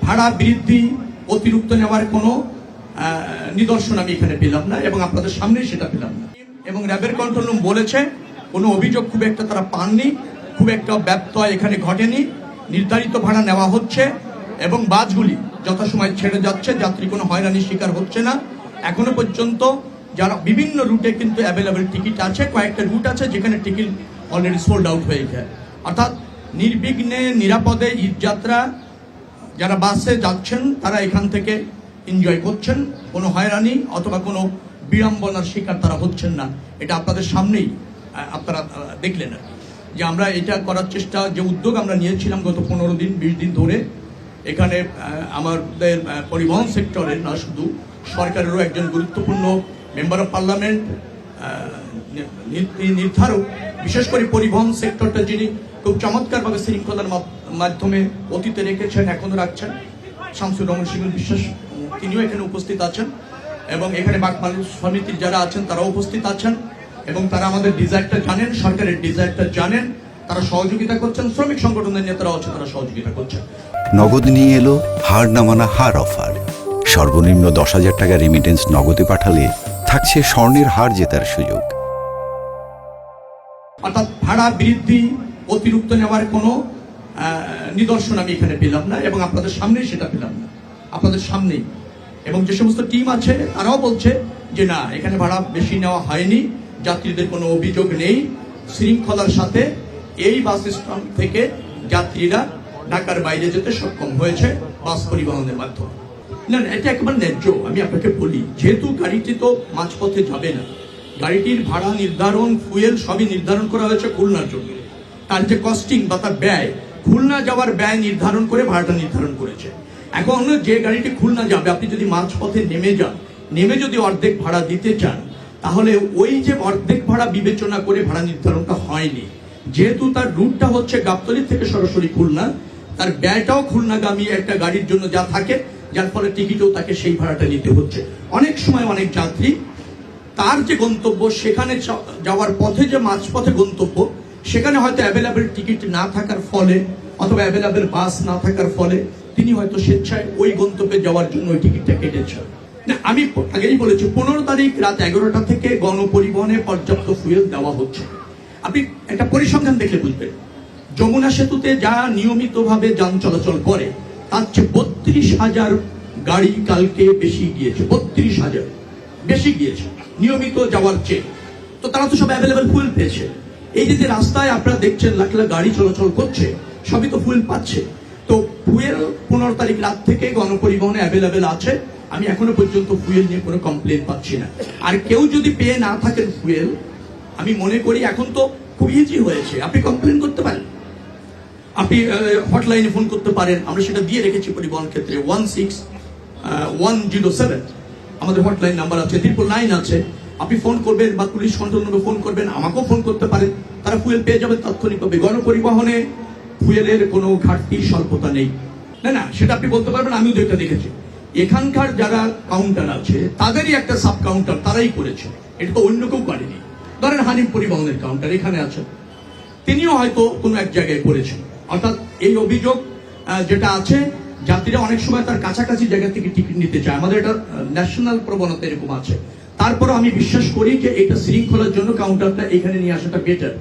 ভাড়া বৃদ্ধি অতিরিক্ত নেওয়ার কোনো নিদর্শন আমি এখানে পেলাম না এবং আপনাদের সামনেই সেটা পেলাম না। এবং র্যাবের কন্ট্রোল রুম বলেছে কোনো অভিযোগ খুব একটা তারা পাননি, খুব একটা ব্যত্যয় এখানে ঘটেনি, নির্ধারিত ভাড়া নেওয়া হচ্ছে এবং বাসগুলি যথাসময় ছেড়ে যাচ্ছে, যাত্রী কোনো হয়রানির শিকার হচ্ছে না। এখনো পর্যন্ত যারা বিভিন্ন রুটে কিন্তু অ্যাভেলেবেল টিকিট আছে, কয়েকটা রুট আছে যেখানে টিকিট অলরেডি সোল্ড আউট হয়ে যায়। অর্থাৎ নির্বিঘ্নে নিরাপদে ঈদযাত্রা যারা বাসে যাচ্ছেন তারা এখান থেকে এনজয় করছেন, কোনো হয়রানি অথবা কোনো বিড়ম্বনার শিকার তারা হচ্ছেন না। এটা আপনাদের সামনেই আপনারা দেখলেন যে আমরা এটা করার চেষ্টা, যে উদ্যোগ আমরা নিয়েছিলাম গত 15 দিন 20 দিন ধরে। এখানে আমাদের পরিবহন সেক্টরের না শুধু সরকারেরও একজন গুরুত্বপূর্ণ মেম্বার অফ পার্লামেন্ট নির্ধারক, বিশেষ করে পরিবহন সেক্টরটা যিনি খুব চমৎকারভাবে শৃঙ্খলার মাধ্যমে অতীতে রেখেছেন, এখনো রাখছেন, শামসুর রহমান শিমুল বিশ্বাস, তিনিও এখানে উপস্থিত আছেন এবং এখানে বাকমালী সমিতির যারা আছেন তারাও উপস্থিত আছেন এবং তারা আমাদের ডিজাইনটা জানেন, সরকারের ডিজাইনটা জানেন, তারা সহযোগিতা করছেন, শ্রমিক সংগঠনের নেতারাও আছে, তারা সহযোগিতা করছেন। নগদ নিয়ে এলো হার না মানা হার অফার। সর্বনিম্ন 10,000 টাকা রেমিটেন্স নগদে পাঠালে থাকছে স্বর্ণের হার জেতার সুযোগ। অর্থাৎ ভাড়া বৃদ্ধি অতিরিক্ত নেওয়ার কোনো নিদর্শন আমি এখানে পেলাম না এবং আপনাদের সামনেই সেটা পেলাম না, আপনাদের সামনেই। এবং যে সমস্ত টিম আছে তারাও বলছে যে না, এখানে ভাড়া বেশি নেওয়া হয়নি, যাত্রীদের কোনো অভিযোগ নেই, শৃঙ্খলার সাথে এই বাস স্ট্যান্ড থেকে যাত্রীরা ঢাকার বাইরে যেতে সক্ষম হয়েছে বাস পরিবহনের মাধ্যমে। না, এটা একেবারে ন্যায্য। আমি আপনাকে বলি, যেহেতু গাড়িটি তো মাঝপথে যাবে না, গাড়িটির ভাড়া নির্ধারণ, ফুয়েল সবই নির্ধারণ করা হয়েছে খুলনার জন্য। তার যে কস্টিং বা তার ব্যয়, খুলনা যাওয়ার ব্যয় নির্ধারণ করে ভাড়াটা নির্ধারণ করেছে। এখন যে গাড়িটি খুলনা যাবে, আপনি যদি মাঝপথে নেমে যান, নেমে যদি অর্ধেক ভাড়া দিতে চান, তাহলে ওই যে অর্ধেক ভাড়া বিবেচনা করে ভাড়া নির্ধারণটা হয়নি। যেহেতু তার রুটটা হচ্ছে গাবতলী থেকে সরাসরি খুলনা, তার ব্যয়টাও খুলনাগামী একটা গাড়ির জন্য যা থাকে, যার ফলে টিকিটও তাকে সেই ভাড়াটা নিতে হচ্ছে। অনেক সময় অনেক যাত্রী তার যে গন্তব্য, সেখানে যাওয়ার পথে যে মাঝপথে গন্তব্য, সেখানে হয়তো অ্যাভেলেবেল টিকিট না থাকার ফলে অথবা অ্যাভেলেবেল বাস না থাকার ফলে তিনি হয়তো স্বেচ্ছায় ওই গন্তব্যে যাওয়ার জন্য ওই টিকিটটা কেটেছেন। না, আমি আগেই বলেছি 15 তারিখ রাত 11টা থেকে গণপরিবহনে পর্যাপ্ত ফুয়েল দেওয়া হচ্ছে। আপনি একটা পরিসংখ্যান দেখলে বুঝবেন, যমুনা সেতুতে যা নিয়মিতভাবে যান চলাচল করে তার চেয়ে 32,000 গাড়ি কালকে বেশি গিয়েছে, 32,000 বেশি গিয়েছে নিয়মিত যাওয়ার চেয়ে। তো তারা তো সব অ্যাভেলেবেল ফুয়েল পেয়েছে। এই যে রাস্তায় আপনারা দেখছেন লাখ লাখ গাড়ি চলাচল করছে, সবই তো ফুয়েল পাচ্ছে। তো ফুয়েল 15 তারিখ রাত থেকে গণপরিবহনে অ্যাভেলেবেল আছে। আমি এখনো পর্যন্ত ফুয়েল নিয়ে কোনো কমপ্লেন পাচ্ছি না। আর কেউ যদি পেয়ে না থাকেন ফুয়েল, আমি মনে করি এখন তো খুব ইজি হয়েছে, আপনি কমপ্লেন করতে পারেন, আপনি হটলাইনে ফোন করতে পারেন। আমরা সেটা দিয়ে রেখেছি পরিবহন ক্ষেত্রে, 16107 আমাদের হটলাইন নাম্বার আছে, 999 আছে। আপনি ফোন করবেন বা পুলিশ কন্ট্রোল রুমে ফোন করবেন, আমাকেও ফোন করতে পারেন, তারা ফুয়েল পেয়ে যাবে তাৎক্ষণিকভাবে। গণপরিবহনে ফুয়েলের কোনো ঘাটতি স্বল্পতা নেই, না সেটা আপনি বলতে পারবেন। আমিও তো এটা দেখেছি, এখানকার যারা কাউন্টার আছে তাদেরই একটা সাব কাউন্টার তারাই করেছে, এটা তো অন্য কেউ করেনি। ধরেন হানিফ পরিবহনের কাউন্টার এখানে আছে, তিনিও হয়তো কোনো এক জায়গায় করেছেন। অর্থাৎ এই অভিযোগ যেটা আছে, যাত্রীরা অনেক সময় তার কাছাকাছি জায়গা থেকে টিকিট নিতে চায়, আমাদের এটা ন্যাশনাল প্রবণতা এরকম আছে। তারপরে আমি বিশ্বাস করি যে এটা শৃঙ্খলার জন্য কাউন্টারটা এখানে নিয়ে আসাটা বেটার।